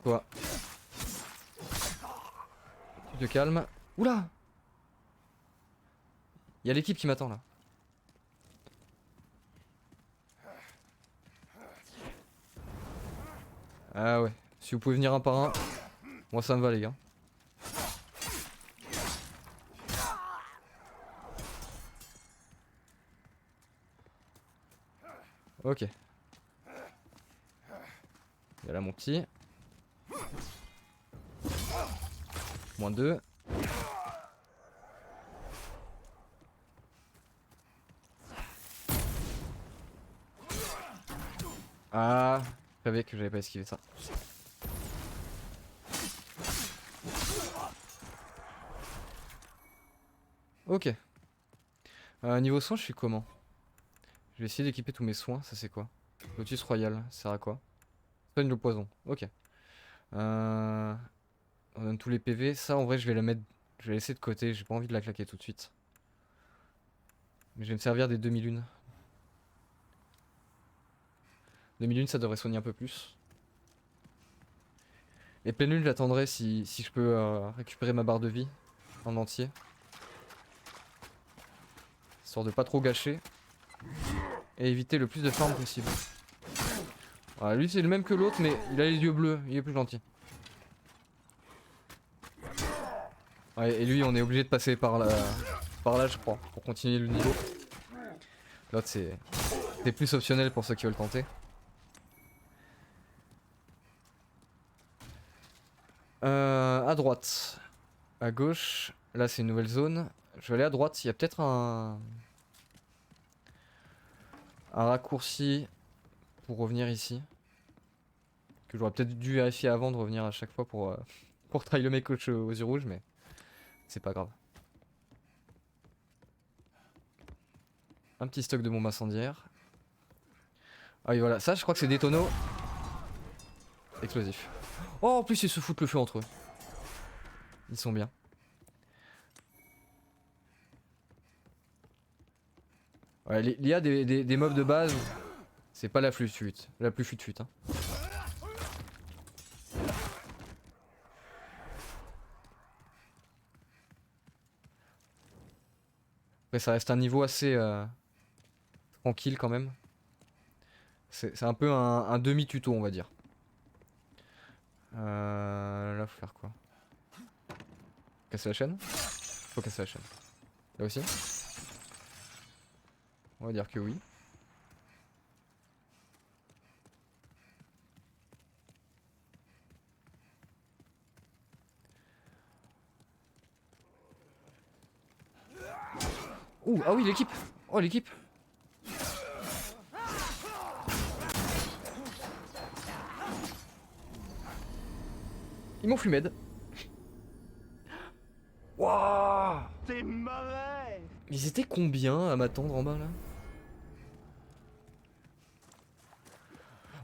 Toi. Tu te calmes. Oula! Il y a l'équipe qui m'attend là. Ah ouais. Si vous pouvez venir un par un, moi ça me va les gars. Ok. Il y a là mon petit. -2. Ah, je savais que j'avais pas esquivé ça. Ok. Niveau soins, je suis comment? Je vais essayer d'équiper tous mes soins, ça c'est quoi? Lotus Royal, ça sert à quoi? Soigne le poison, ok. On donne tous les PV, ça en vrai je vais la mettre... Je vais la laisser de côté, j'ai pas envie de la claquer tout de suite. Mais je vais me servir des demi-lunes. Demi-lunes ça devrait soigner un peu plus. Les pleines lunes j'attendrai si je peux récupérer ma barre de vie en entier. Histoire de pas trop gâcher. Et éviter le plus de farm possible. Voilà, lui c'est le même que l'autre mais il a les yeux bleus, il est plus gentil. Ouais, et lui on est obligé de passer par là je crois, pour continuer le niveau. L'autre c'est plus optionnel pour ceux qui veulent tenter. À droite. À gauche. Là c'est une nouvelle zone. Je vais aller à droite, il y a peut-être un raccourci pour revenir ici. Que j'aurais peut-être dû vérifier avant de revenir à chaque fois pour trahir le mec aux yeux rouges, mais c'est pas grave. Un petit stock de bombes incendiaires. Ah oui voilà, ça je crois que c'est des tonneaux explosifs. Oh en plus ils se foutent le feu entre eux. Ils sont bien. Ouais, l'IA des mobs de base, c'est pas la plus fut. La plus fut hein. Après ça reste un niveau assez tranquille quand même. C'est un peu un demi-tuto on va dire. Là faut faire quoi? Casser la chaîne? Faut casser la chaîne. Là aussi? On va dire que oui. Ouh, ah oui l'équipe! Oh l'équipe! Ils m'ont fumé. Wouah! C'est mauvais. Ils étaient combien à m'attendre en bas là?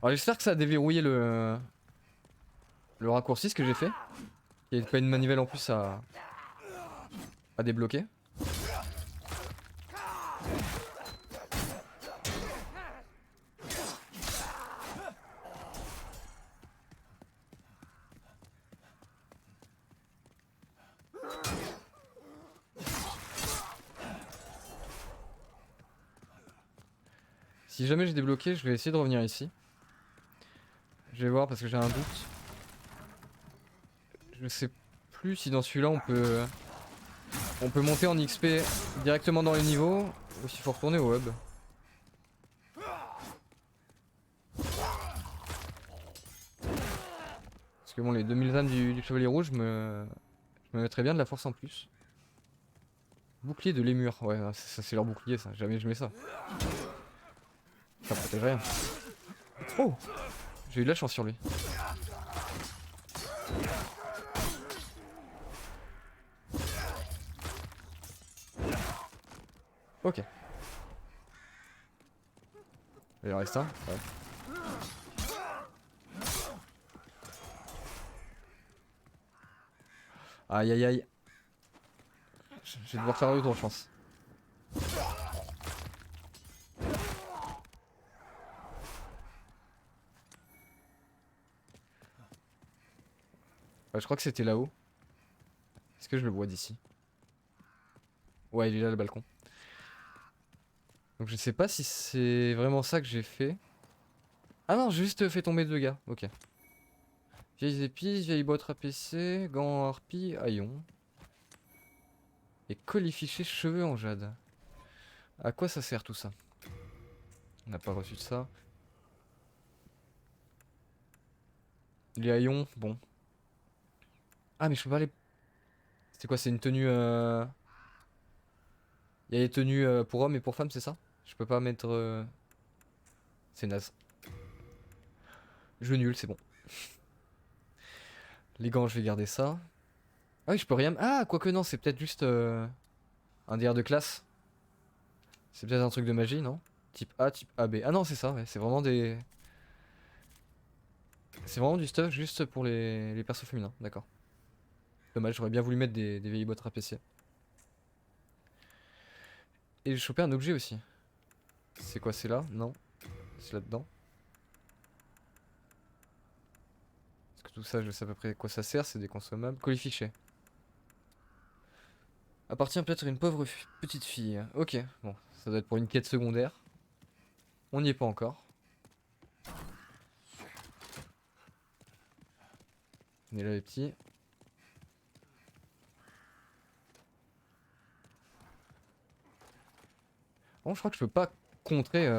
Alors j'espère que ça a déverrouillé le raccourci ce que j'ai fait. Il n'y a pas une manivelle en plus à débloquer. Si jamais j'ai débloqué, je vais essayer de revenir ici. Je vais voir parce que j'ai un doute. Je sais plus si dans celui-là on peut monter en XP directement dans les niveaux ou s'il faut retourner au hub. Parce que bon, les 2000 âmes du chevalier rouge je me mettrais bien de la force en plus. Bouclier de lémur, ouais, ça c'est leur bouclier ça, jamais je mets ça. Ça protège rien. Oh! J'ai eu de la chance sur lui. Ok. Il en reste un? Ouais. Aïe aïe aïe. Je vais devoir faire un tour je pense. je crois que c'était là-haut. Est-ce que je le vois d'ici? Ouais, il est là, le balcon. Donc je sais pas si c'est vraiment ça que j'ai fait. Ah non, j'ai juste fait tomber 2 gars. Ok. Vieilles épices, vieilles boîtes à PC, gants en harpie, haillons. Et colifichés cheveux en jade. À quoi ça sert tout ça? On n'a pas reçu de ça. Les haillons, bon. Ah mais je peux pas les... C'est quoi, c'est une tenue... Il y a les tenues pour hommes et pour femmes, c'est ça? Je peux pas mettre... C'est naze. Jeu nul, c'est bon. Les gants, je vais garder ça. Ah oui, je peux rien... Ah, quoique non, c'est peut-être juste un DR de classe. C'est peut-être un truc de magie, non? Type A, type AB. Ah non, c'est ça, ouais. C'est vraiment des... C'est vraiment du stuff juste pour les persos féminins, d'accord. Dommage, j'aurais bien voulu mettre des vieilles boîtes rapiécées. Et j'ai chopé un objet aussi. C'est quoi, c'est là? Non. C'est là-dedans. Parce que tout ça, je sais à peu près à quoi ça sert, c'est des consommables. Colis fiché. Appartient peut-être à une pauvre petite fille. Ok, bon, ça doit être pour une quête secondaire. On n'y est pas encore. On est là les petits. Bon, je crois que je peux pas contrer...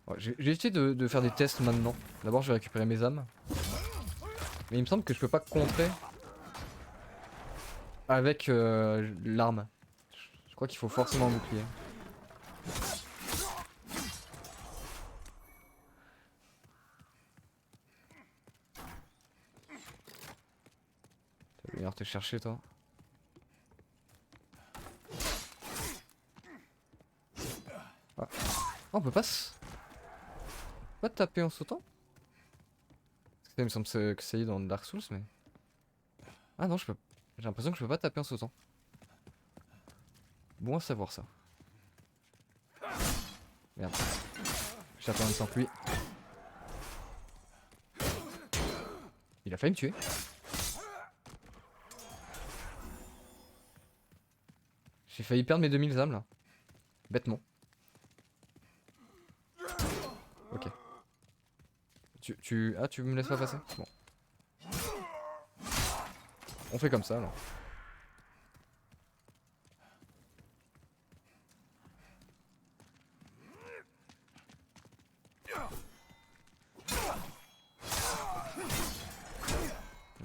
Ouais, j'ai essayé de faire des tests maintenant. D'abord, je vais récupérer mes âmes. Mais il me semble que je peux pas contrer avec l'arme. Je crois qu'il faut forcément un bouclier. Tu vas venir te chercher toi. Ah. Oh, on peut pas taper en sautant? Parce que il me semble que ça y est dans Dark Souls, mais... Ah non, je peux... J'ai l'impression que je peux pas taper en sautant. Bon à savoir ça. Merde. J'ai en même temps que lui. Il a failli me tuer. J'ai failli perdre mes 2000 âmes là. Bêtement. Ok. Ah, tu me laisses pas passer? Bon. On fait comme ça alors.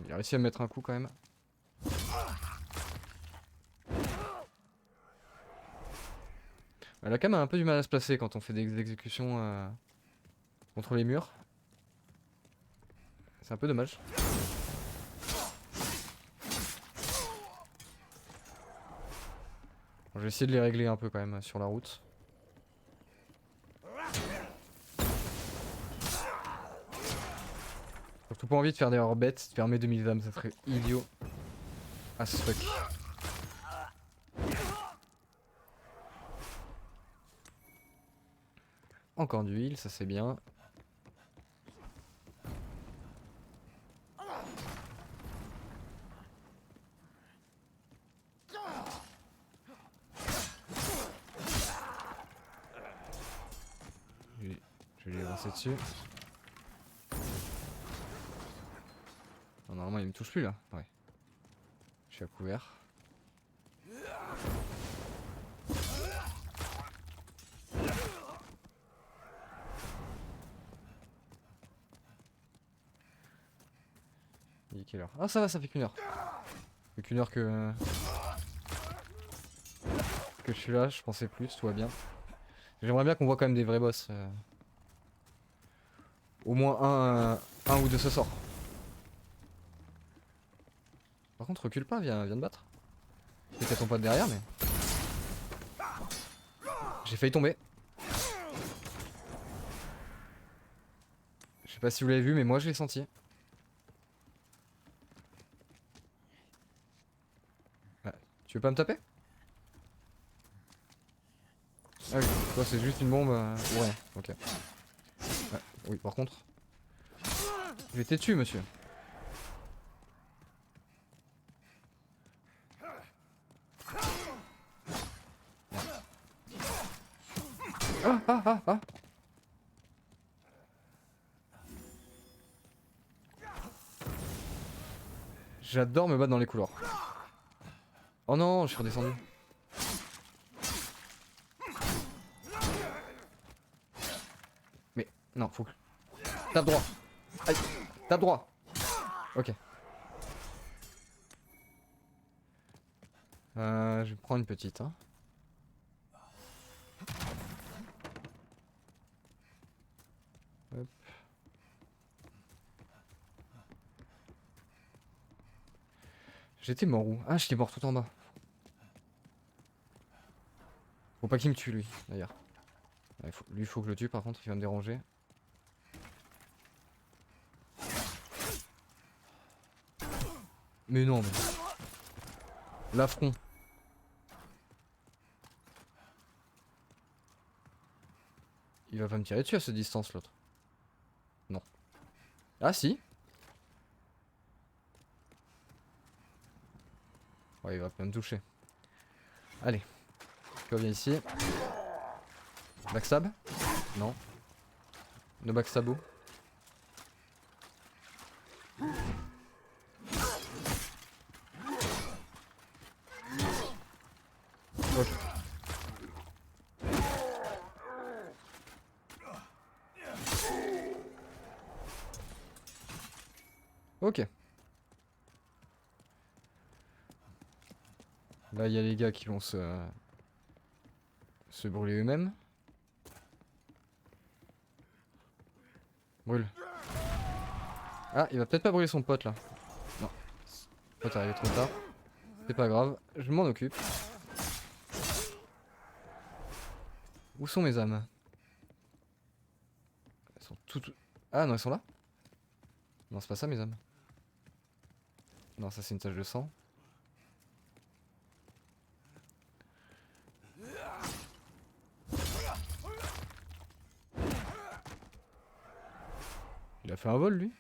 Il a réussi à me mettre un coup quand même. La cam a un peu du mal à se placer quand on fait des exécutions contre les murs. C'est un peu dommage. Bon, je vais essayer de les régler un peu quand même sur la route. Surtout pas envie de faire des hors bêtes, de fermer 2000 âmes, ça serait idiot. As fuck. Encore du heal, ça c'est bien. Je vais lui avancer dessus. Non, normalement il me touche plus là. Ouais. Je suis à couvert. Il est quelle heure? Ah ça va, ça fait qu'une heure. Ça fait qu'une heure que je suis là, je pensais plus, tout va bien. J'aimerais bien qu'on voit quand même des vrais boss. Au moins un ou deux ce sort. Par contre recule pas, viens te battre. Peut-être ton pote derrière mais... J'ai failli tomber. Je sais pas si vous l'avez vu mais moi je l'ai senti. Ah, tu veux pas me taper? Ah oui, toi c'est juste une bombe ou rien, ok. Ouais, oui par contre... Je vais t'être tué monsieur. Ah ah ah ah. J'adore me battre dans les couloirs. Oh non, je suis redescendu. Mais non, faut que... Tape droit. Aïe. Tape droit. Ok. Je vais prendre une petite. Hein. Hop. J'étais mort où? Ah, j'étais mort tout en bas. Faut pas qu'il me tue lui, d'ailleurs. Ouais, lui, faut que je le tue par contre, il va me déranger. Mais non, mais... L'affront. Il va pas me tirer dessus à cette distance, l'autre. Non. Ah si. Ouais, il va pas me toucher. Allez. Tu reviens ici. Backstab? Non. No backstab où? Ok. Ok. Là, il y a les gars qui vont se brûler eux-mêmes. Brûle. Ah, il va peut-être pas brûler son pote là. Non. Son pote est arrivé trop tard. C'est pas grave, je m'en occupe. Où sont mes âmes? Elles sont toutes... Ah non, elles sont là? Non, c'est pas ça mes âmes. Non, ça c'est une tache de sang. Il a fait un vol lui.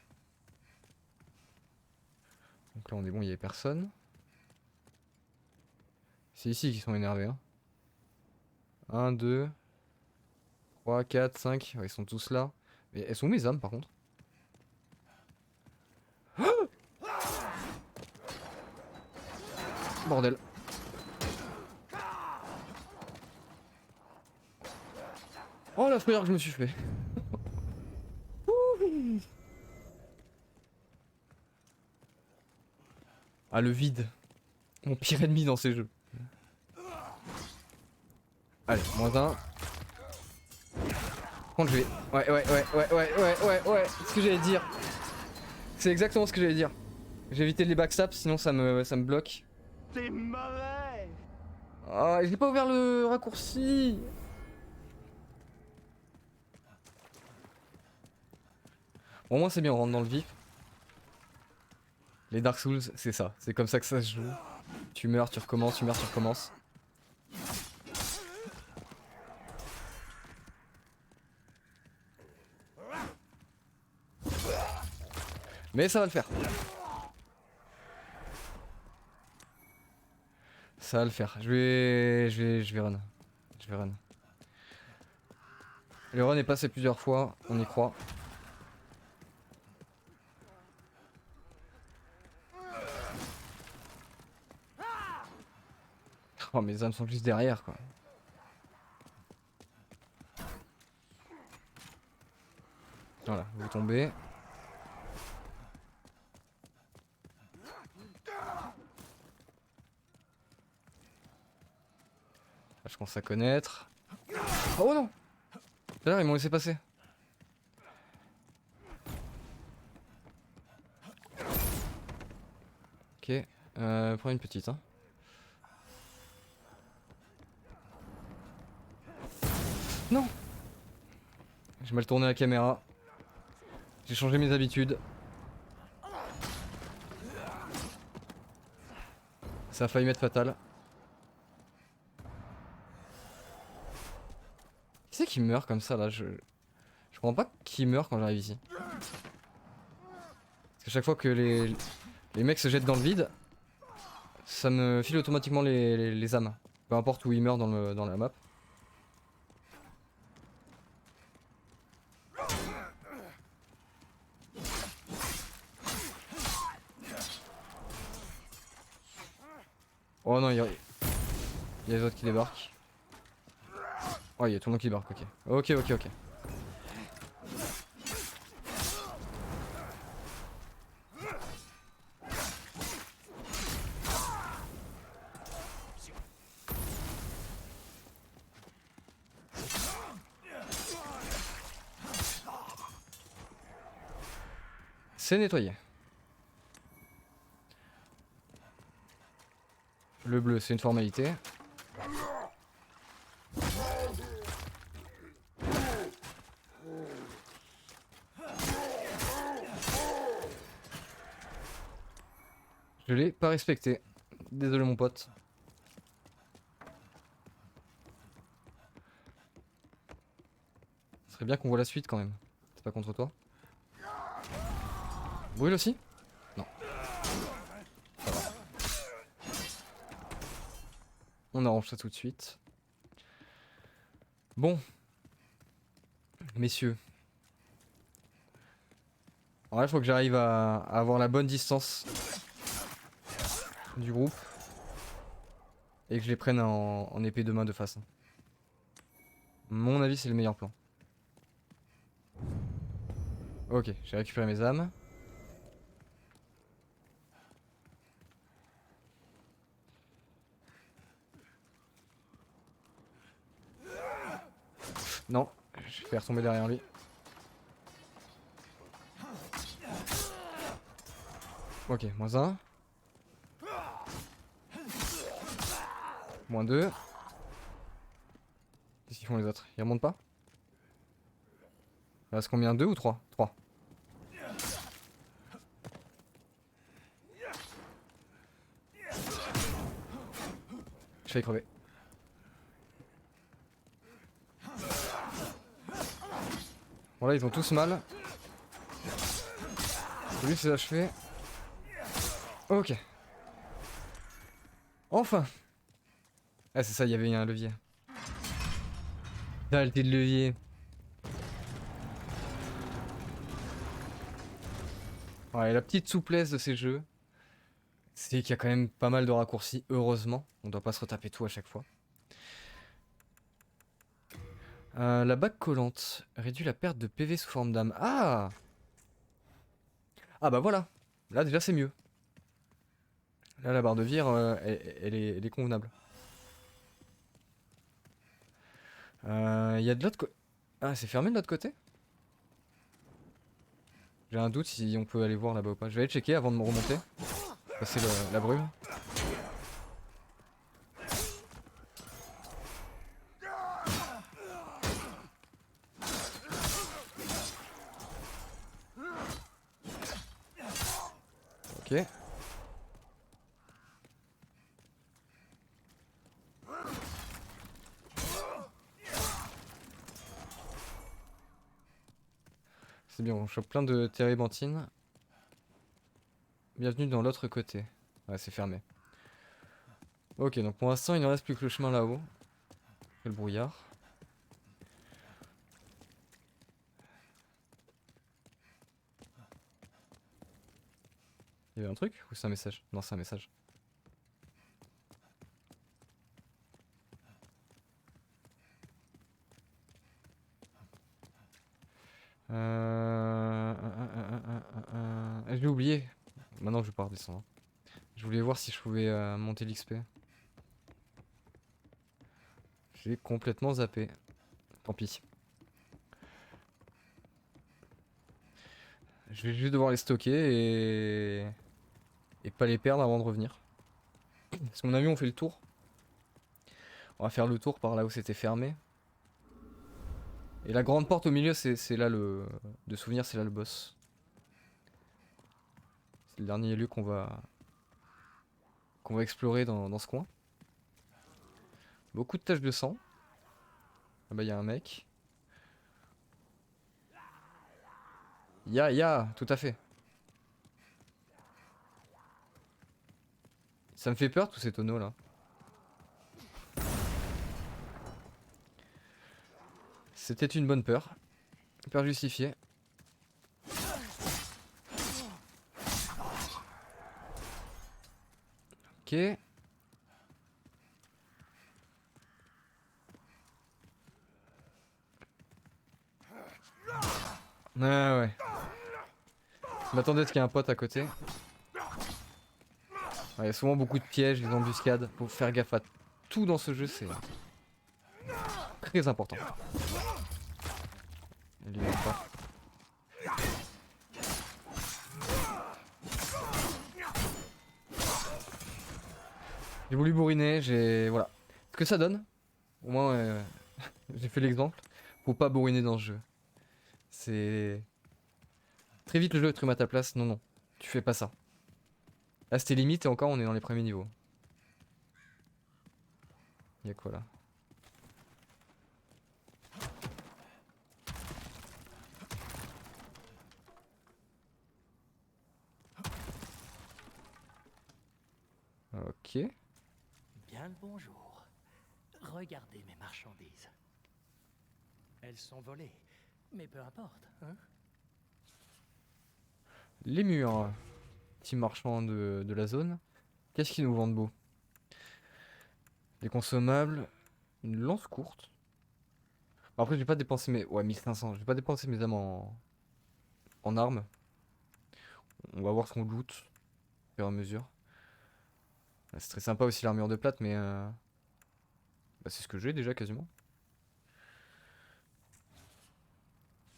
Donc là on est bon, il y avait personne. C'est ici qu'ils sont énervés. Hein. 1, 2, 3, 4, 5. Ouais, ils sont tous là. Mais elles sont où mes âmes par contre? Bordel. Oh la frayeur que je me suis fait. Ah le vide. Mon pire ennemi dans ces jeux. Allez, moins un. Par contre je vais... Ouais. C'est ce que j'allais dire. C'est exactement ce que j'allais dire. J'ai évité les backstabs, sinon ça me bloque. C'est mauvais. Ah, j'ai pas ouvert le raccourci. Bon, au moins c'est bien, on rentre dans le vif. Les Dark Souls, c'est ça. C'est comme ça que ça se joue. Tu meurs, tu recommences, tu meurs, tu recommences. Mais ça va le faire. Ça va le faire. Je vais run. Je vais run. Le run est passé plusieurs fois, on y croit. Oh, mes âmes sont juste derrière, quoi. Voilà, vous tombez. Là, je commence à connaître. Oh non! Tout à l'heure, ils m'ont laissé passer. Ok, prends une petite, hein. Non! J'ai mal tourné la caméra. J'ai changé mes habitudes. Ça a failli m'être fatal. Qui c'est qui meurt comme ça là? Je comprends pas qui meurt quand j'arrive ici. Parce qu'à chaque fois que les mecs se jettent dans le vide, ça me file automatiquement les âmes. Peu importe où ils meurent dans la map. Oh non, il y a les autres qui débarquent. Oh, il y a tout le monde qui débarque, ok. Ok, ok, ok. C'est nettoyé. Le bleu, c'est une formalité. Je l'ai pas respecté. Désolé mon pote. Ce serait bien qu'on voit la suite quand même. C'est pas contre toi. Brûle aussi? Non. Ça va. On arrange ça tout de suite. Bon. Messieurs. Alors là, il faut que j'arrive à avoir la bonne distance du groupe. Et que je les prenne en épée de main de face. Mon avis, c'est le meilleur plan. Ok, j'ai récupéré mes âmes. Non, je vais faire tomber derrière lui. Ok, -1. -2. Qu'est-ce qu'ils font les autres? Ils remontent pas? Il reste combien? 2 ou 3? 3. Je vais crever. Bon là ils ont tous mal. Lui c'est achevé. Ok. Enfin. Ah c'est ça, il y avait un levier. Saleté de levier. Ouais, la petite souplesse de ces jeux, c'est qu'il y a quand même pas mal de raccourcis, heureusement. On doit pas se retaper tout à chaque fois. La bague collante réduit la perte de PV sous forme d'âme. Ah! Ah bah voilà. Là déjà c'est mieux. Là la barre de vire, elle est convenable. Il y a de l'autre côté. Ah c'est fermé de l'autre côté? J'ai un doute si on peut aller voir là-bas ou pas. Je vais aller checker avant de me remonter. Passer la brume. Ok. C'est bien, on chope plein de térébenthine. Bienvenue dans l'autre côté. Ouais, c'est fermé. Ok, donc pour l'instant, il ne reste plus que le chemin là-haut. Et le brouillard. Il y avait un truc? Ou c'est un message? Non, c'est un message. J'ai oublié. Maintenant, je vais pas redescendre. Je voulais voir si je pouvais monter l'XP. J'ai complètement zappé. Tant pis. Je vais juste devoir les stocker et pas les perdre avant de revenir. Parce qu'à mon avis, on fait le tour. On va faire le tour par là où c'était fermé. Et la grande porte au milieu, c'est là le... De souvenir, c'est là le boss. C'est le dernier lieu qu'on va explorer dans ce coin. Beaucoup de taches de sang. Ah bah il y a un mec. Tout à fait. Ça me fait peur tous ces tonneaux là. C'était une bonne peur. Peur justifiée. Ok. Ouais. Je m'attendais à ce qu'il y ait un pote à côté. Il y a souvent beaucoup de pièges, des embuscades. Faut faire gaffe à tout dans ce jeu, c'est très important. Il y va pas. J'ai voulu bourriner, voilà. Ce que ça donne, au moins j'ai fait l'exemple. Faut pas bourriner dans ce jeu. C'est... Très vite le jeu va te remet à ta place. Non, non. Tu fais pas ça. Là c'était limite et encore on est dans les premiers niveaux. Y'a quoi là? Ok. Bien le bonjour. Regardez mes marchandises. Elles sont volées, mais peu importe, hein? Les murs. Petit marchand de la zone. Qu'est-ce qu'ils nous vendent beau? Des consommables. Une lance courte. Bon, après j'ai pas dépensé mes... Ouais 1500. J'ai pas dépensé mes âmes en armes. On va voir ce qu'on loot. Au fur et à mesure. C'est très sympa aussi l'armure de plate mais... Bah, c'est ce que j'ai déjà quasiment.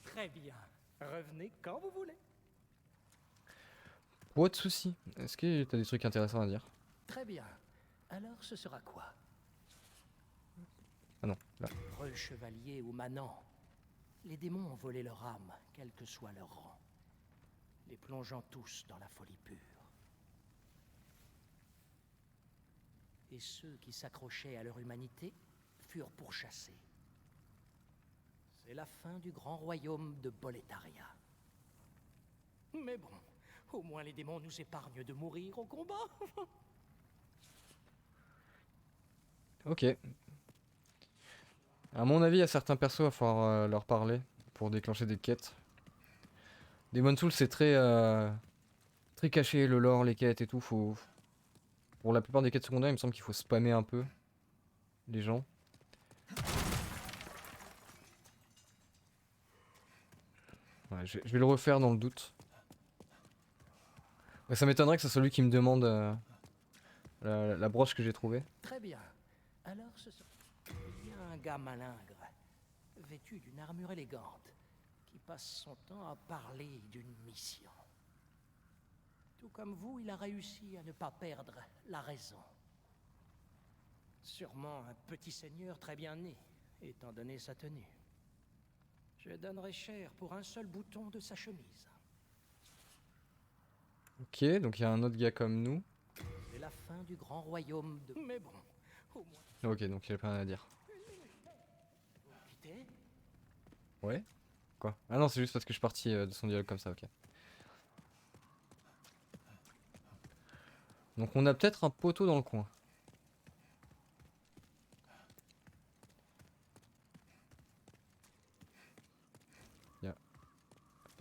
Très bien. Revenez quand vous voulez. Pas de soucis. Est-ce que t'as des trucs intéressants à dire? Très bien. Alors ce sera quoi? Ah non, là. Heureux chevalier ou manant, les démons ont volé leur âme, quel que soit leur rang, les plongeant tous dans la folie pure. Et ceux qui s'accrochaient à leur humanité furent pourchassés. C'est la fin du grand royaume de Boletaria. Mais bon, au moins les démons nous épargnent de mourir au combat. Ok. À mon avis, il y a certains persos, il va falloir leur parler pour déclencher des quêtes. Demon's Souls, c'est très caché, le lore, les quêtes et tout. Pour la plupart des quêtes secondaires, il me semble qu'il faut spammer un peu les gens. Ouais, je vais le refaire dans le doute. Mais ça m'étonnerait que ce soit lui qui me demande la broche que j'ai trouvée. Très bien. Alors ce sera... Il y a un gars malingre, vêtu d'une armure élégante, qui passe son temps à parler d'une mission. Tout comme vous, il a réussi à ne pas perdre la raison. Sûrement un petit seigneur très bien né, étant donné sa tenue. Je donnerais cher pour un seul bouton de sa chemise. Ok, donc il y a un autre gars comme nous. C'est la fin du grand royaume de... Mais bon, au moins... Ok, donc il a pas rien à dire. Vous quittez ? Ouais? Quoi? Ah non, c'est juste parce que je suis parti de son dialogue comme ça, ok. Donc on a peut-être un poteau dans le coin.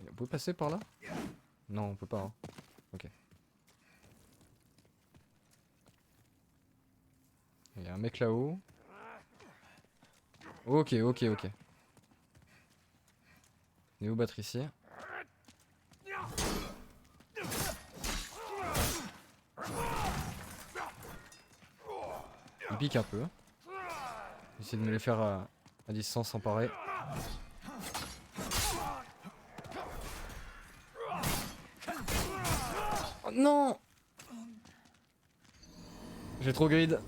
On peut passer par là? Non, on peut pas. Hein. Ok. Il y a un mec là-haut. Ok. Néo Batricier. Il pique un peu. J'essaie de me les faire à distance s'emparer. Oh non! J'ai trop grid.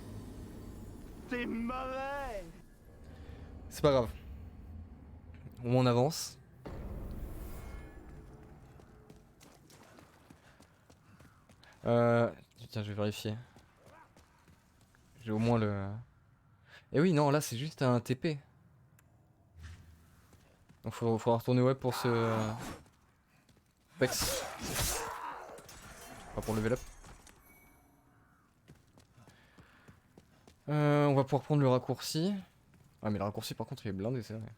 C'est mauvais. C'est pas grave. Au moins on avance. Tiens, je vais vérifier. J'ai au moins le... Eh oui, non, là c'est juste un TP. Donc faudra retourner web pour ce... Pex. Pas pour level up. On va pouvoir prendre le raccourci. Ah mais le raccourci par contre il est blindé, c'est vrai.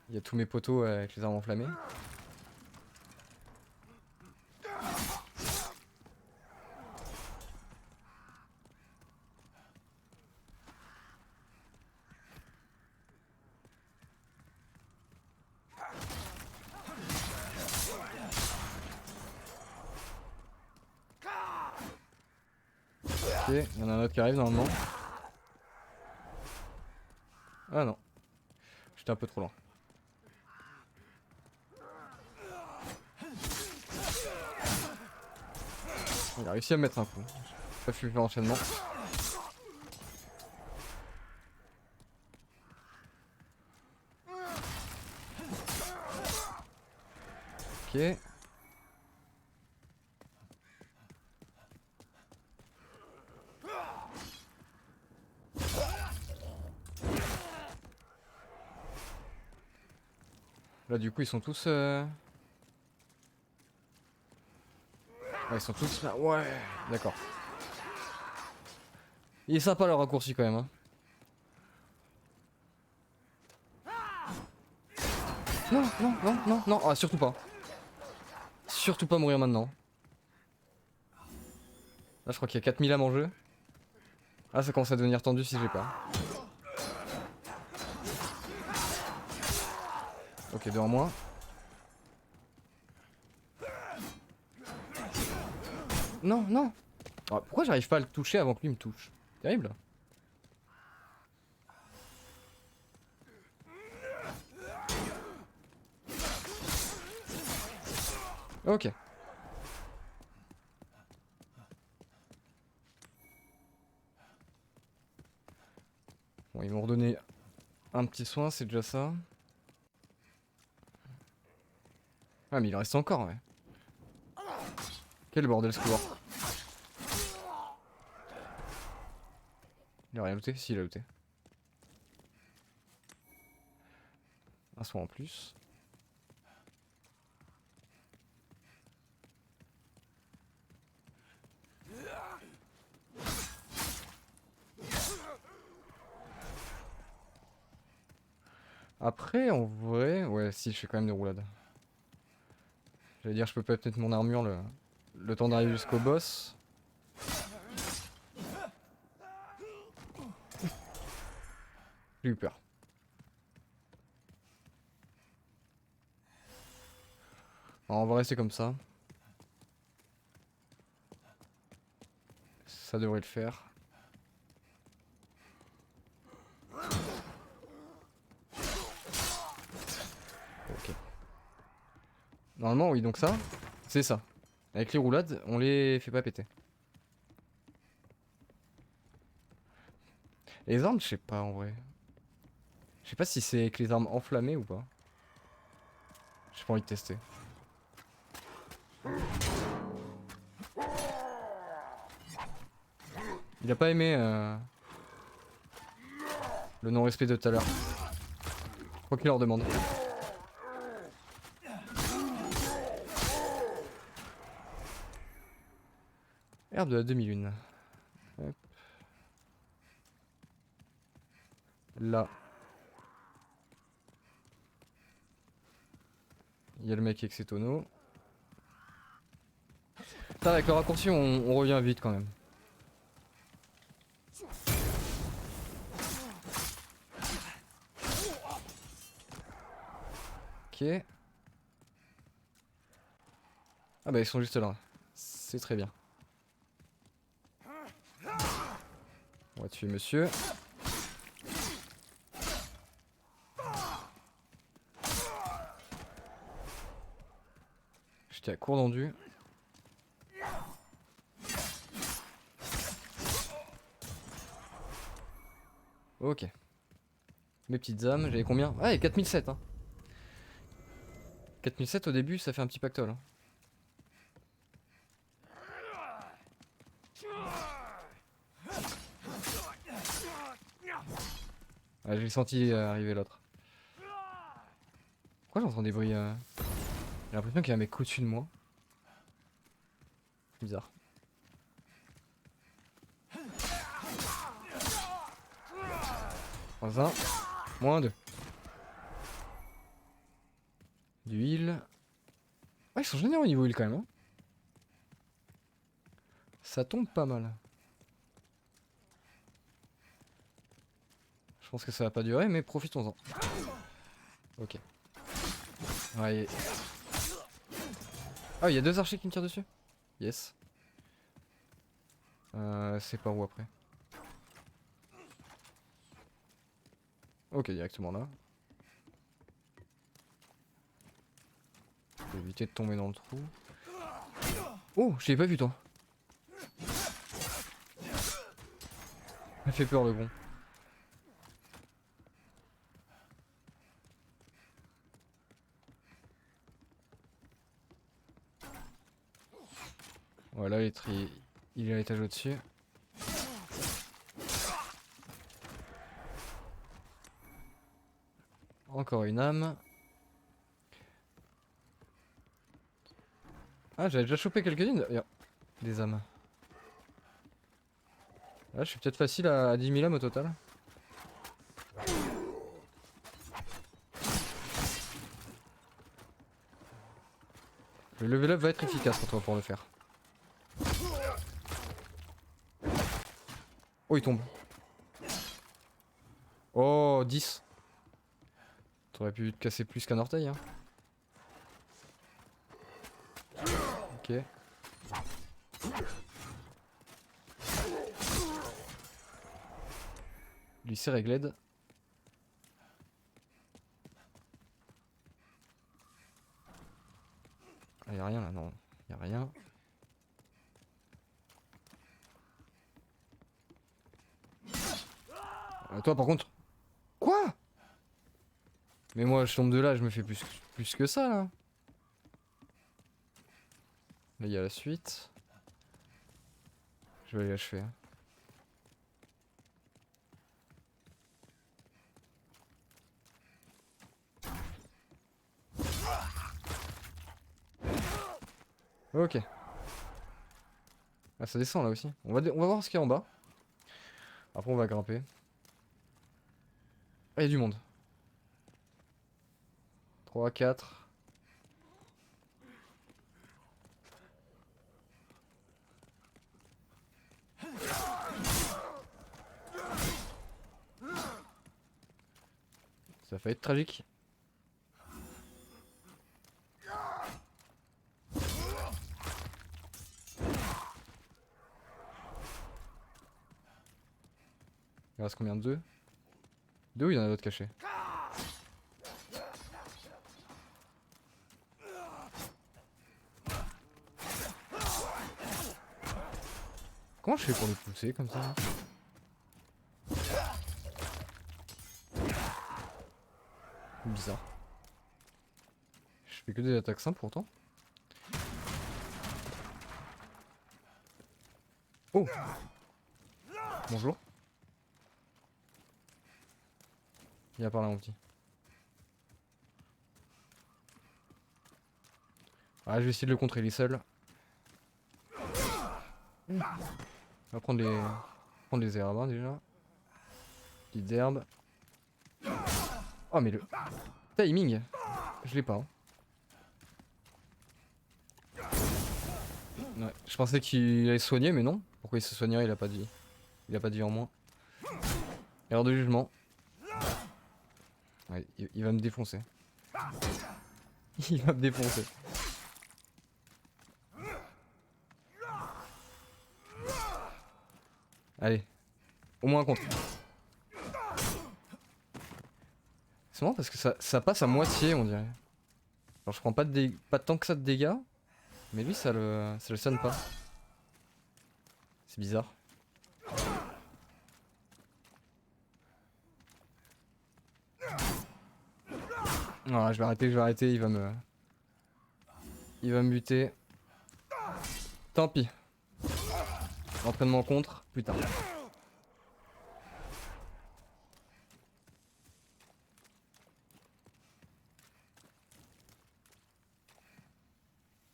Il y a tous mes poteaux avec les armes enflammées. Ok, il y en a un autre qui arrive normalement. Ah non. J'étais un peu trop loin. Il a réussi à me mettre un coup. J'ai pas pu faire l'enchaînement. Ok. Là du coup ils sont tous Ouais, ils sont tous là. Ouais. D'accord. Il est sympa le raccourci quand même hein. Non, non, non, non, non. Ah surtout pas. Surtout pas mourir maintenant. Là je crois qu'il y a 4000 âmes en jeu. Ah ça commence à devenir tendu si j'ai pas. Ok, deux en moins. Non, non. Ah, pourquoi j'arrive pas à le toucher avant que lui me touche? Terrible. Ok. Bon, ils m'ont redonné un petit soin, c'est déjà ça. Ah, mais il en reste encore, ouais. Quel bordel ce couloir. Il a rien looté? Si, il a looté. Un soin en plus. Après, en vrai... Ouais, si, je fais quand même des roulades. J'allais dire, je peux peut-être mettre mon armure le temps d'arriver jusqu'au boss. J'ai eu peur. Alors, on va rester comme ça. Ça devrait le faire. Ok. Normalement, oui, donc ça, c'est ça. Avec les roulades, on les fait pas péter. Les armes, je sais pas en vrai. Je sais pas si c'est avec les armes enflammées ou pas. J'ai pas envie de tester. Il a pas aimé le non-respect de tout à l'heure. Je crois qu'il leur demande. Herbe de la demi-lune. Hop. Là. Il y a le mec avec ses tonneaux. Putain, avec le raccourci, on revient vite quand même. Ok. Ah bah ils sont juste là. C'est très bien. On va tuer monsieur. J'étais à court d'endu. Ok. Mes petites âmes, j'avais combien? Ah, et 4007 hein. 4007 au début, ça fait un petit pactole. Hein. Ah, j'ai senti arriver l'autre. Pourquoi j'entends des bruits J'ai l'impression qu'il y a un mec au-dessus de moi. Bizarre. Moins un. Moins deux. D'huile. Ah, ils sont généreux au niveau huile quand même. Hein. Ça tombe pas mal. Je pense que ça va pas durer, mais profitons-en. Ok. Ouais. Ah, il y a deux archers qui me tirent dessus. Yes. C'est par où après? Ok, directement là. Faut éviter de tomber dans le trou. Oh, je l'ai pas vu toi. Il m'a fait peur le con. Voilà, il est à l'étage au-dessus. Encore une âme. Ah, j'avais déjà chopé quelques-unes d'ailleurs. Des âmes. Là, je suis peut-être facile à 10 000 âmes au total. Le level up va être efficace pour toi pour le faire. Oh, il tombe. Oh, 10. T'aurais pu te casser plus qu'un orteil, hein. Ok. Lui, c'est réglé. Ah, y'a rien là, non. Y'a rien. Toi, par contre. Quoi? Mais moi, je tombe de là, je me fais plus que ça, là. Là, il y a la suite. Je vais aller achever. Ok. Ah, ça descend là aussi. On va voir ce qu'il y a en bas. Après, on va grimper. Ah, il y a du monde. 3, 4. Ça va être tragique. Il reste combien? 2? 2 ou il y en a d'autres cachés? Comment je fais pour les pousser comme ça? Bizarre. Je fais que des attaques simples pourtant. Oh! Bonjour. Il y a par là mon petit. Ah, je vais essayer de le contrer, il est seul. On va prendre les herbes hein, déjà. Petites herbes. Oh mais le timing, je l'ai pas. Hein. Ouais, je pensais qu'il allait se soigner mais non. Pourquoi il se soignerait? Il a pas de vie. Il a pas de vie en moins. Erreur de jugement. Ouais, il va me défoncer. Il va me défoncer. Allez. Au moins un contre. C'est marrant parce que ça passe à moitié on dirait. Alors je prends pas de tant que ça de dégâts. Mais lui ça le sonne pas. C'est bizarre. Ah, je vais arrêter, il va me buter. Tant pis. Entraînement contre, plus tard.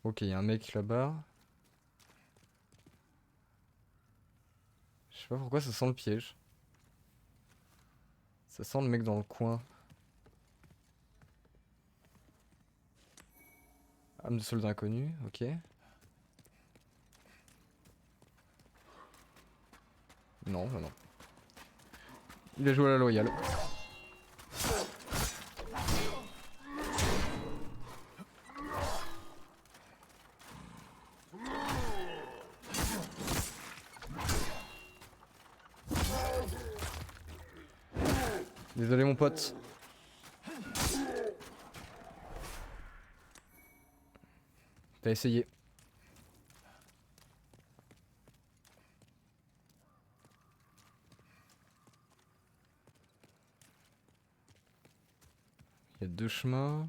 Ok, il y a un mec là-bas. Je sais pas pourquoi ça sent le piège. Ça sent le mec dans le coin. Âme de soldat inconnu, ok. Non, bah non. Il a joué à la loyale. Désolé mon pote. T'as essayé. Il y a deux chemins.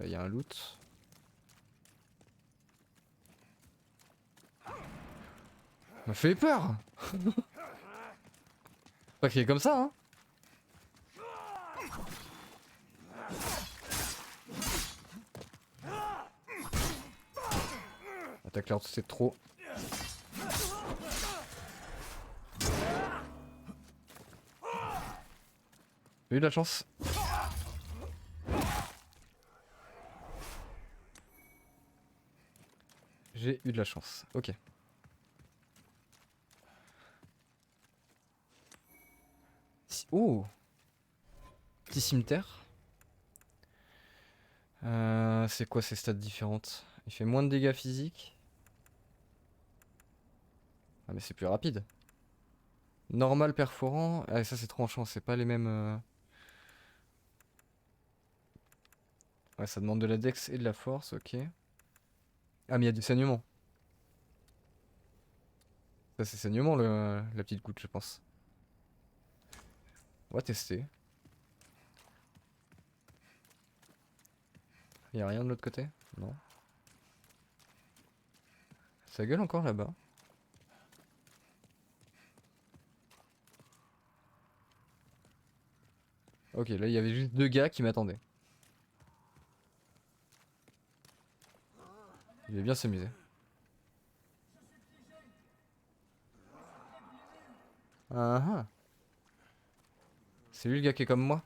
Il y a un loot. M'a fait peur. Pas qu'il est comme ça, hein. Attaque l'air, c'est trop. J'ai eu de la chance. J'ai eu de la chance. Ok. Oh, petit cimetière. C'est quoi ces stats différentes? Il fait moins de dégâts physiques. Ah mais c'est plus rapide. Normal perforant. Ah ça c'est tranchant, c'est pas les mêmes... Ouais ça demande de la dex et de la force, ok. Ah mais il y a du saignement. Ça c'est saignement la petite goutte je pense. On va tester. Il y a rien de l'autre côté? Non. Ça gueule encore là-bas. Ok, là il y avait juste deux gars qui m'attendaient. Il va bien s'amuser. Ah ah. C'est lui le gars qui est comme moi?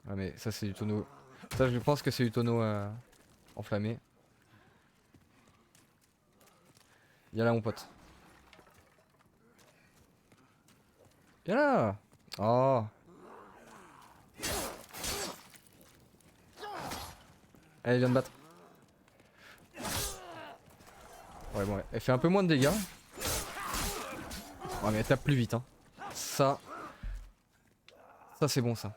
Ah mais ça c'est du tonneau. Ça je pense que c'est du tonneau enflammé. Y'a là mon pote. Y'a là. Oh. Elle vient de battre. Ouais bon elle fait un peu moins de dégâts. Ouais mais elle tape plus vite hein. Ça c'est bon ça.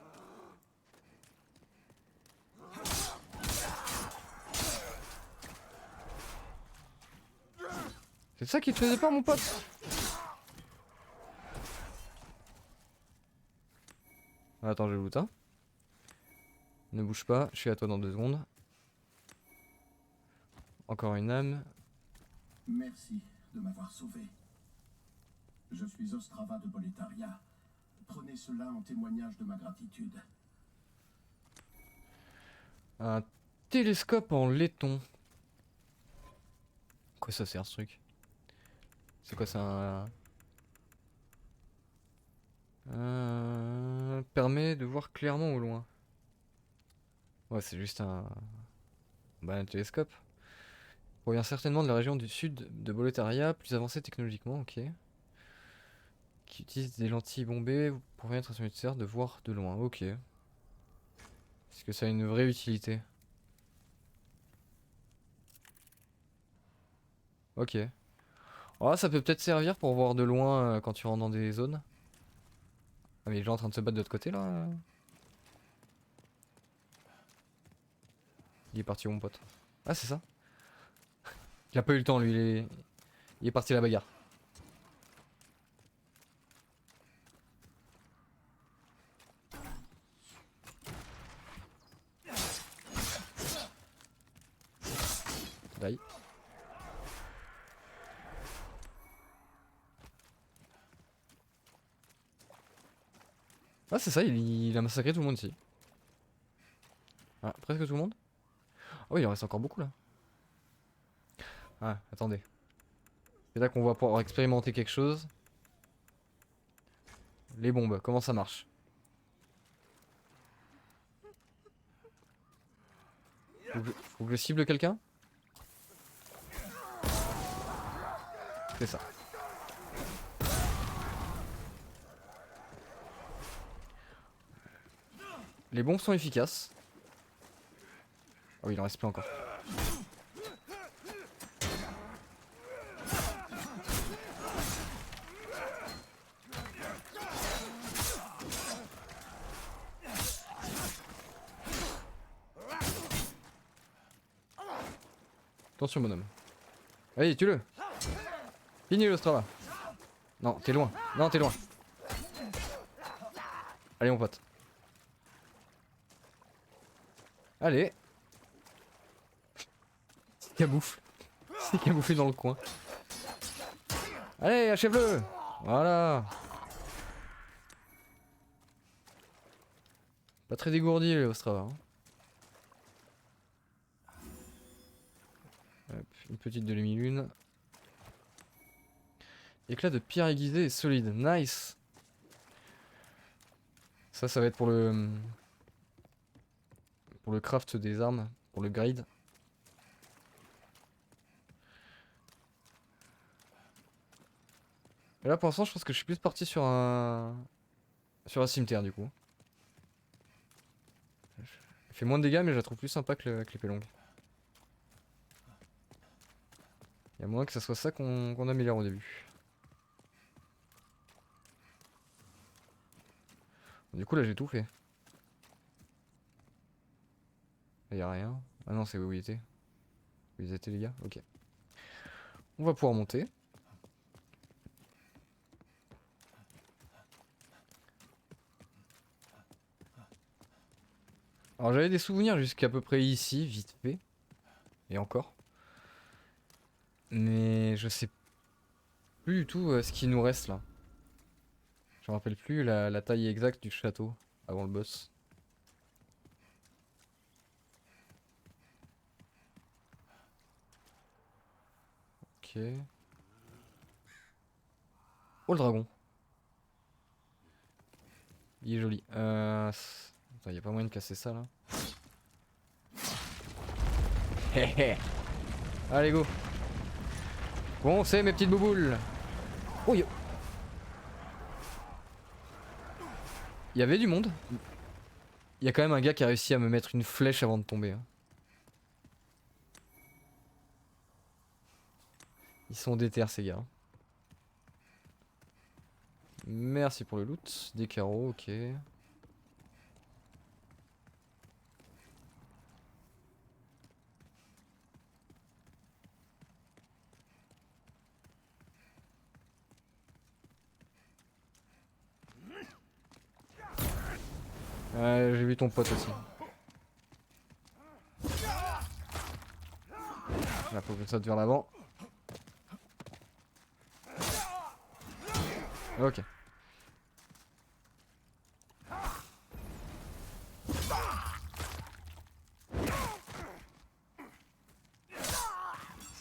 C'est ça qui te faisait peur mon pote? Attends je loot hein. Ne bouge pas, je suis à toi dans 2 secondes. Encore une âme. Merci de m'avoir sauvé. Je suis Ostrava de Boletaria. Prenez cela en témoignage de ma gratitude. Un télescope en laiton. Quoi ça sert ce truc? C'est quoi ça permet de voir clairement au loin. Ouais c'est juste un télescope. Provient certainement de la région du sud de Boletaria, plus avancée technologiquement, ok. Qui utilise des lentilles bombées pour permettre à son utilisateur de voir de loin, ok. Est-ce que ça a une vraie utilité? Ok. Oh, ça peut peut-être servir pour voir de loin quand tu rentres dans des zones. Ah mais les gens en train de se battre de l'autre côté là. Il est parti où mon pote? Ah c'est ça. Il a pas eu le temps lui, il est parti à la bagarre. Die. Ah c'est ça, il a massacré tout le monde ici. Ah, presque tout le monde. Oh il en reste encore beaucoup là. Ah, attendez. C'est là qu'on va pouvoir expérimenter quelque chose. Les bombes, comment ça marche? Faut que je cible quelqu'un? C'est ça. Les bombes sont efficaces. Oh il en reste plein encore. Attention bonhomme. Allez, tue-le. Finis le Strava. Non, t'es loin. Non, t'es loin. Allez mon pote. Allez. C'est camoufle. C'est camouflé dans le coin. Allez, achève-le. Voilà. Pas très dégourdi le Strava. Hein. Hop, une petite de demi-lune. Éclat de pierre aiguisé et solide. Nice. Ça va être pour le craft des armes, pour le grade. Et là pour l'instant je pense que je suis plus parti sur un cimetière du coup. Elle fait moins de dégâts mais je la trouve plus sympa que l'épée longue. Il y a moins que ça soit ça qu'on améliore au début. Du coup là j'ai tout fait. Il y a rien. Ah non c'est où il était. Où ils étaient les gars. Ok. On va pouvoir monter. Alors j'avais des souvenirs jusqu'à peu près ici, vite fait. Et encore. Mais je sais plus du tout ce qui nous reste là. Je me rappelle plus la taille exacte du château avant le boss. Ok. Oh le dragon. Il est joli. Attends, y a pas moyen de casser ça là. Hé hé. Allez go. Bon c'est mes petites bouboules. Oh yo. Il y avait du monde. Il y a quand même un gars qui a réussi à me mettre une flèche avant de tomber. Hein. Ils sont déter ces gars. Merci pour le loot. Des carreaux, ok. J'ai vu ton pote aussi. Là, faut que ça saute vers l'avant. Ok.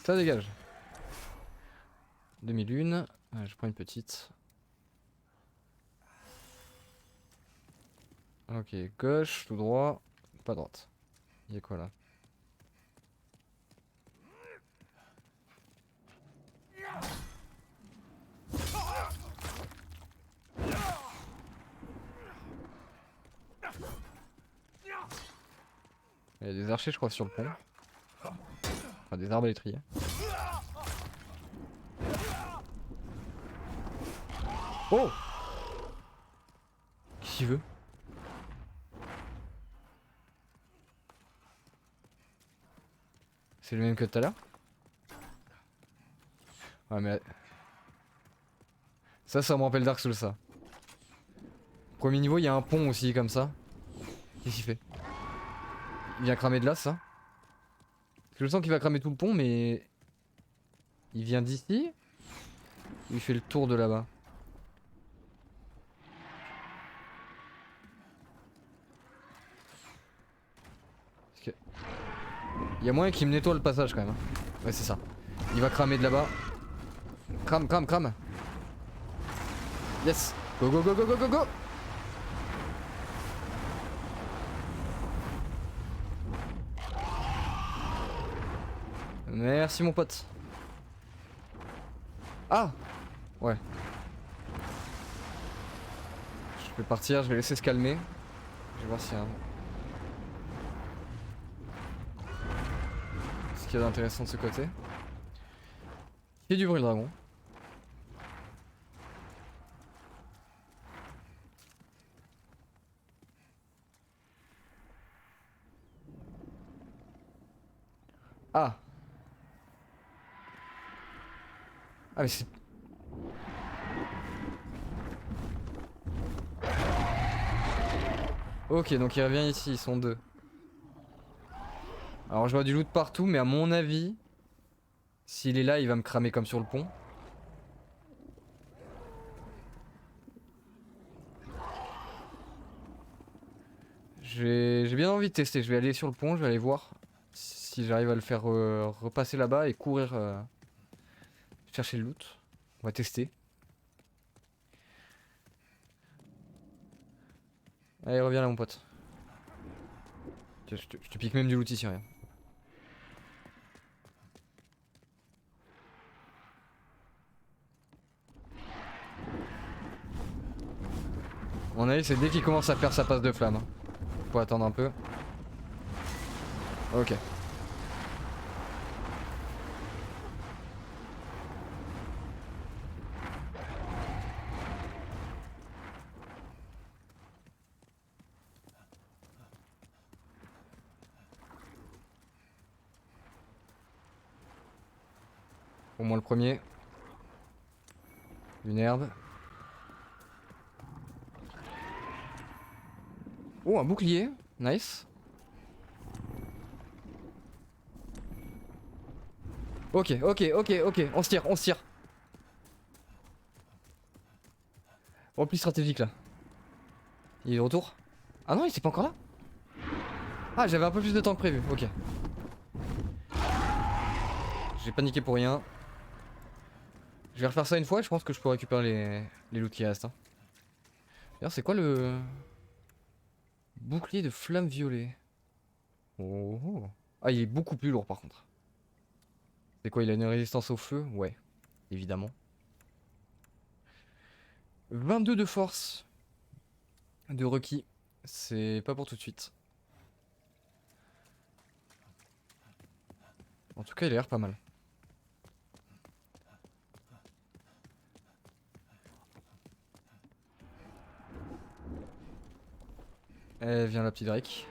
Ça dégage. Demi-lune. Je prends une petite. Ok, gauche, tout droit, pas droite. Il y a quoi là? Il y a des archers je crois sur le pont. Enfin des arbalétriers. Oh! Qu'est-ce qu'il veut? C'est le même que tout à l'heure? Ouais mais... Ça me rappelle Dark Souls ça. Premier niveau il y a un pont aussi comme ça. Qu'est-ce qu'il fait? Il vient cramer de là ça? Parce que je sens qu'il va cramer tout le pont mais... Il vient d'ici? Ou il fait le tour de là-bas? Parce que... Il y a moyen qu'il me nettoie le passage quand même. Hein. Ouais c'est ça. Il va cramer de là-bas. Crame, crame, crame. Yes. Go, go, go, go, go, go, go. Merci mon pote. Ah. Ouais. Je vais partir, je vais laisser se calmer. Je vais voir s'il y a un... ce qu'il y a d'intéressant de ce côté. Il y a du bruit le dragon. Ah. Ah mais c'est... Ok, donc il revient ici, ils sont deux. Alors je vois du loot partout, mais à mon avis, s'il est là, il va me cramer comme sur le pont. J'ai bien envie de tester, je vais aller sur le pont, je vais aller voir si j'arrive à le faire repasser là-bas et courir chercher le loot. On va tester. Allez, reviens là mon pote. Je te pique même du loot ici, rien. Mon avis, c'est dès qu'il commence à faire sa passe de flamme. Hein. Faut attendre un peu. Ok. Au moins le premier. Une herbe. Oh, un bouclier. Nice. Ok, on se tire, on se tire. Repli stratégique là. Il est de retour. Ah non, il était pas encore là. Ah, j'avais un peu plus de temps que prévu, ok. J'ai paniqué pour rien. Je vais refaire ça une fois et je pense que je peux récupérer les loots qui restent. Hein. D'ailleurs, c'est quoi le... Bouclier de flamme violet. Oh, oh. Ah, il est beaucoup plus lourd par contre. C'est quoi, il a une résistance au feu? Ouais, évidemment. 22 de force de requis. C'est pas pour tout de suite. En tout cas, il a l'air pas mal. Eh, viens la petite Drake.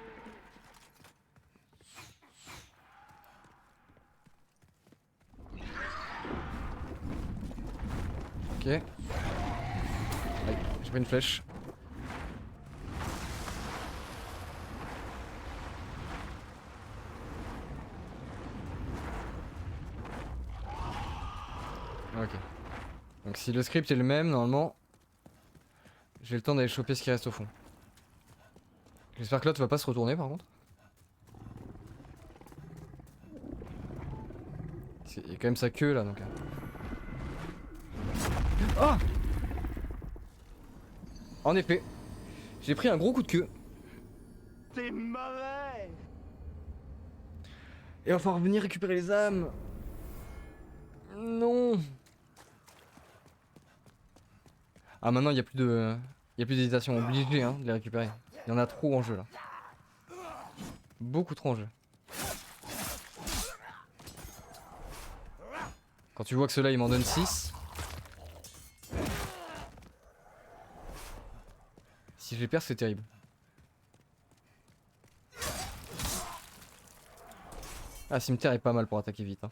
Ok. Aïe, j'ai pris une flèche. Ok. Donc si le script est le même, normalement, j'ai le temps d'aller choper ce qui reste au fond. J'espère que l'autre va pas se retourner par contre. Il y a quand même sa queue là donc. Oh! En effet, j'ai pris un gros coup de queue. T'es mauvais. Et il va falloir venir récupérer les âmes. Non. Ah maintenant il y a plus de... Il y a plus d'hésitation, obligé hein, de les récupérer. Il y en a trop en jeu là. Beaucoup trop en jeu. Quand tu vois que ceux-là ils m'en donnent 6. Si je les perds c'est terrible. Ah, cimetière est pas mal pour attaquer vite. Hein.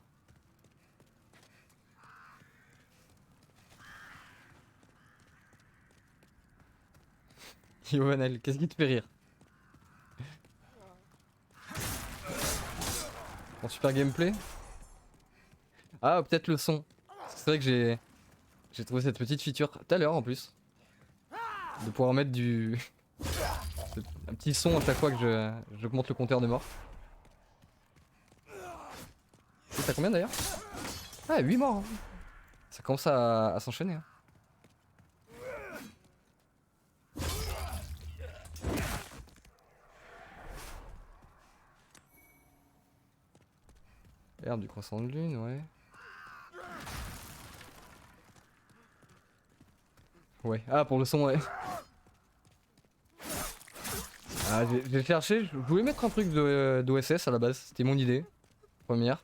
Yoanel, qu'est-ce qui te fait rire? Bon, super gameplay. Ah, peut-être le son. C'est vrai que j'ai trouvé cette petite feature tout à l'heure en plus. De pouvoir mettre du... un petit son à chaque fois que j'augmente le compteur de mort. Et t'as combien d'ailleurs? Ah, 8 morts. Hein. Ça commence à s'enchaîner. Hein. Herbe du croissant de lune, ouais. Ouais, ah pour le son, ouais. Ah, j'ai cherché, je voulais mettre un truc d'OSS à la base, c'était mon idée. Première.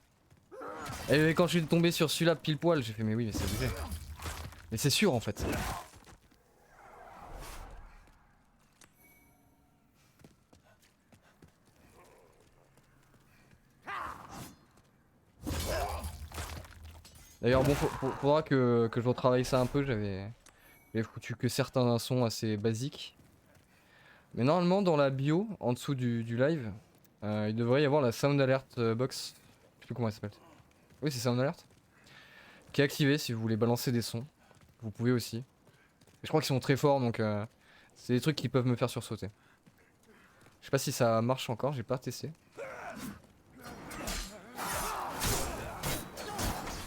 Et quand je suis tombé sur celui-là pile poil, j'ai fait mais oui, mais c'est obligé. Mais c'est sûr en fait. D'ailleurs, bon, faudra que je retravaille ça un peu. J'avais foutu que certains sons assez basiques. Mais normalement, dans la bio, en dessous du live, il devrait y avoir la Sound Alert box. Je sais plus comment elle s'appelle. Oui, c'est Sound Alert. Qui est activée si vous voulez balancer des sons. Vous pouvez aussi. Je crois qu'ils sont très forts, donc c'est des trucs qui peuvent me faire sursauter. Je sais pas si ça marche encore, j'ai pas testé.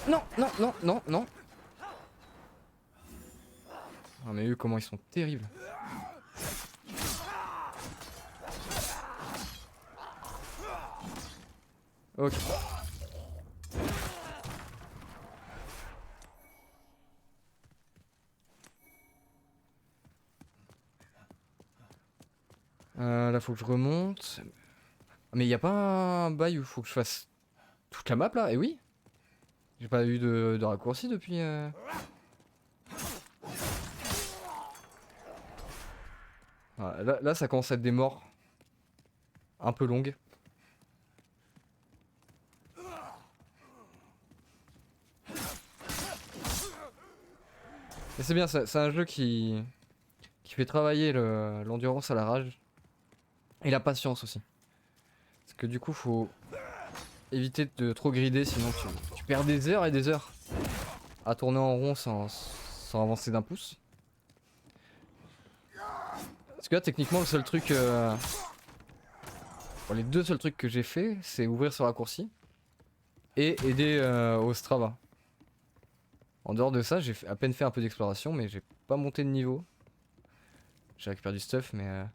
Non, non, non, non, non. Ah mais eux, comment ils sont terribles. Ok. Là faut que je remonte. Mais y a pas un bail où faut que je fasse toute la map là? Eh oui. J'ai pas eu de raccourci depuis. Voilà, là ça commence à être des morts un peu longues. Mais c'est bien, c'est un jeu qui fait travailler l'endurance à la rage. Et la patience aussi. Parce que du coup faut éviter de trop grider, sinon tu perds des heures et des heures à tourner en rond sans avancer d'un pouce. Parce que là techniquement le seul truc... Bon, les deux seuls trucs que j'ai fait, c'est ouvrir ce raccourci et aider au Strava. En dehors de ça, j'ai à peine fait un peu d'exploration, mais j'ai pas monté de niveau. J'ai récupéré du stuff, mais...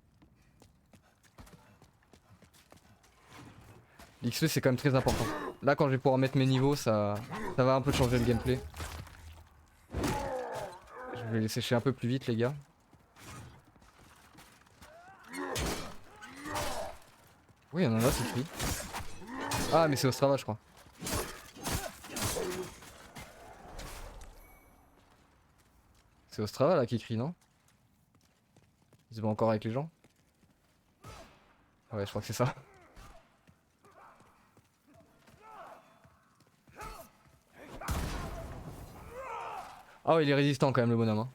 L'XP c'est quand même très important. Là quand je vais pouvoir mettre mes niveaux, ça va un peu changer le gameplay. Je vais les sécher un peu plus vite les gars. Oui, il y en a là, c'est écrit. Ah mais c'est au Strava je crois. C'est au Strava là qui écrit, non? Ils se battent encore avec les gens? Ouais, je crois que c'est ça. Ah ouais, il est résistant quand même le bonhomme. Hein.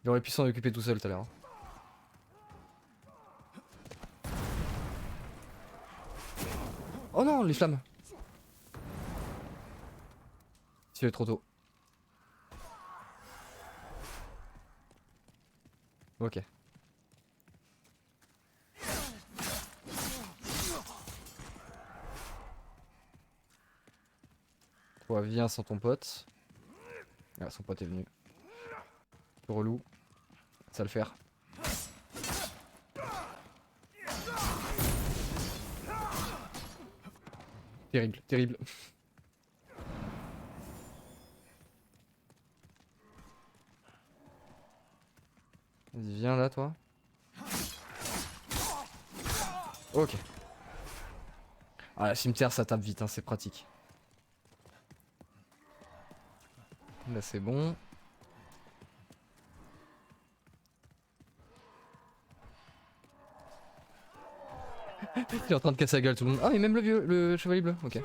Il aurait pu s'en occuper tout seul tout à l'heure. Oh non, les flammes. Tu es trop tôt. Ok. Toi, viens sans ton pote. Ah, son pote est venu. Relou. Ça va le faire. Terrible, terrible. Vas-y, viens là, toi. Ok. Ah, la cimetière, ça tape vite, hein, c'est pratique. Là, c'est bon. Il est en train de casser la gueule tout le monde. Ah, et même le vieux, le chevalier bleu, ok.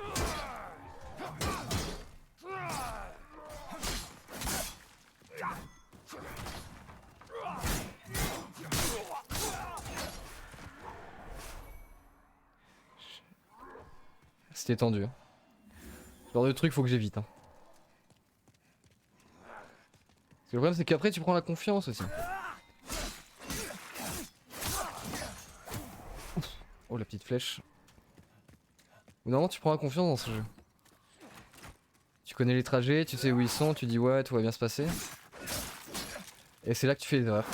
C'était tendu. Hein. Ce genre de truc, faut que j'évite. Hein. Parce que le problème, c'est qu'après, tu prends la confiance aussi. Oh, la petite flèche. Au bout d'un moment, tu prends la confiance dans ce jeu. Tu connais les trajets, tu sais où ils sont, tu dis ouais, tout va bien se passer. Et c'est là que tu fais des erreurs.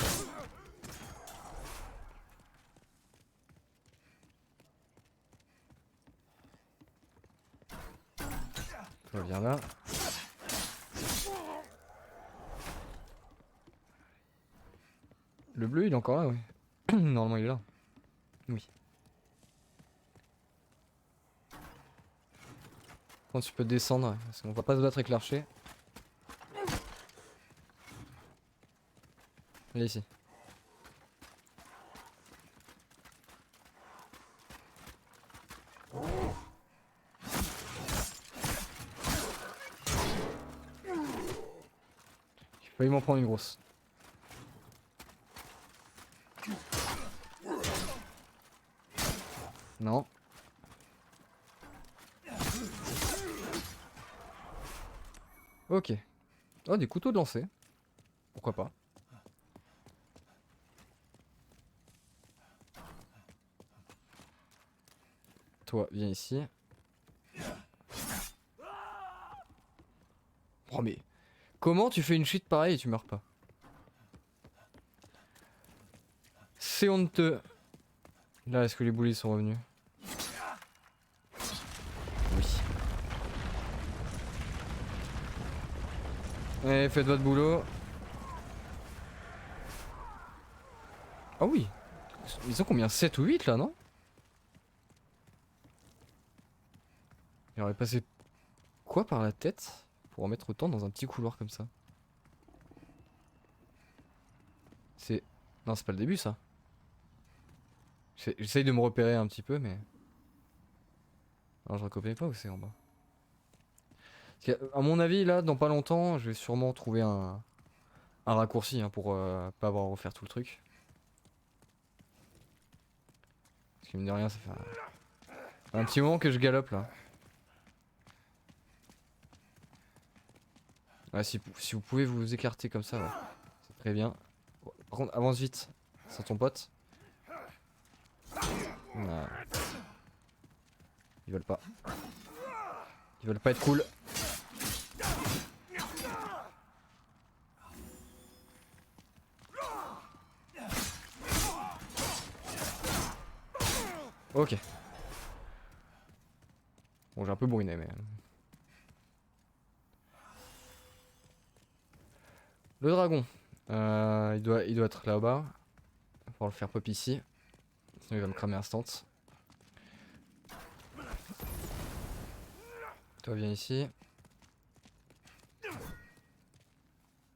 Toi, viens là. Le bleu, il est encore là, oui. Normalement, il est là. Oui. Quand tu peux descendre, parce qu'on va pas se battre avec l'archer. Viens ici. failli m'en prendre une grosse. Non. Ok. Oh, des couteaux de lancer. Pourquoi pas. Toi, viens ici. Oh mais... Comment tu fais une chute pareille et tu meurs pas? C'est honteux. Là, est-ce que les bouliers sont revenus? Oui. Allez, faites votre boulot. Ah oui. Ils ont combien? 7 ou 8 là, non? Il aurait passé quoi par la tête pour en mettre autant dans un petit couloir comme ça? C'est... Non, c'est pas le début ça. J'essaye de me repérer un petit peu, mais... Alors je reconnais pas où c'est en bas. Parce qu'à mon avis, là, dans pas longtemps, je vais sûrement trouver un raccourci hein, pour pas avoir à refaire tout le truc. Parce que mine de rien, ça fait un petit moment que je galope là. Ouais, si vous pouvez vous écarter comme ça, ouais. C'est très bien. Par contre, avance vite, c'est ton pote. Voilà. Ils veulent pas. Ils veulent pas être cool. Ok. Bon, j'ai un peu bourriné, mais... Le dragon. Il doit être là-bas. Il va falloir le faire pop ici. Sinon il va me cramer instant. Toi viens ici.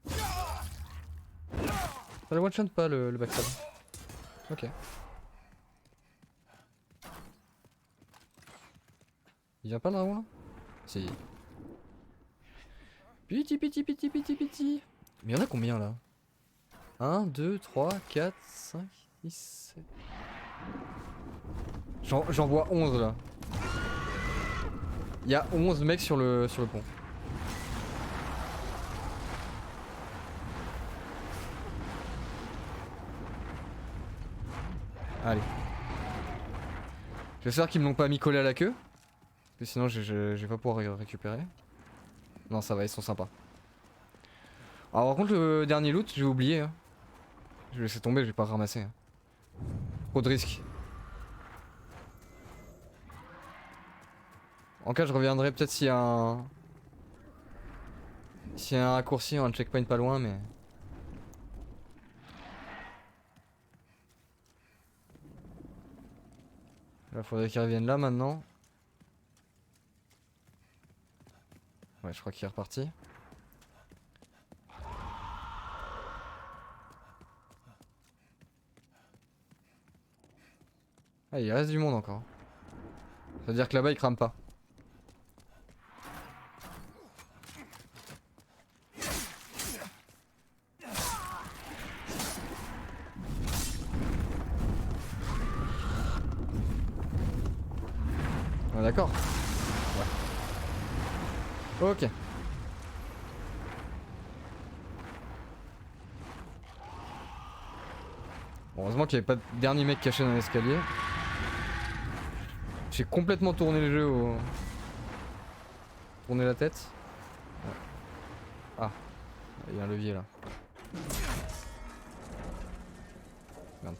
Ça le one-shot pas le backstab. Ok. Il vient pas le dragon là? Si. Piti. Mais y'en a combien là? 1, 2, 3, 4, 5, 6, 7. J'en vois 11 là. Il y a 11 mecs sur le pont. Allez. J'espère qu'ils me l'ont pas mis collé à la queue. Parce que sinon je vais pas pouvoir récupérer. Non ça va, ils sont sympas. Alors par contre le dernier loot, j'ai oublié. Hein. Je vais laisser tomber, je vais pas ramasser. Hein. Trop de risques. En cas je reviendrai peut-être s'il y a un... S'il y a un raccourci, un checkpoint pas loin mais... Là faudrait qu'il revienne là maintenant. Ouais je crois qu'il est reparti. Ah il reste du monde encore. Ça veut dire que là-bas il crame pas. Ah, d'accord. Ouais. Ok. Bon, heureusement qu'il n'y avait pas de dernier mec caché dans l'escalier. J'ai complètement tourné le jeu au... Tourner la tête. Ouais. Ah. Il y a un levier là. Merde.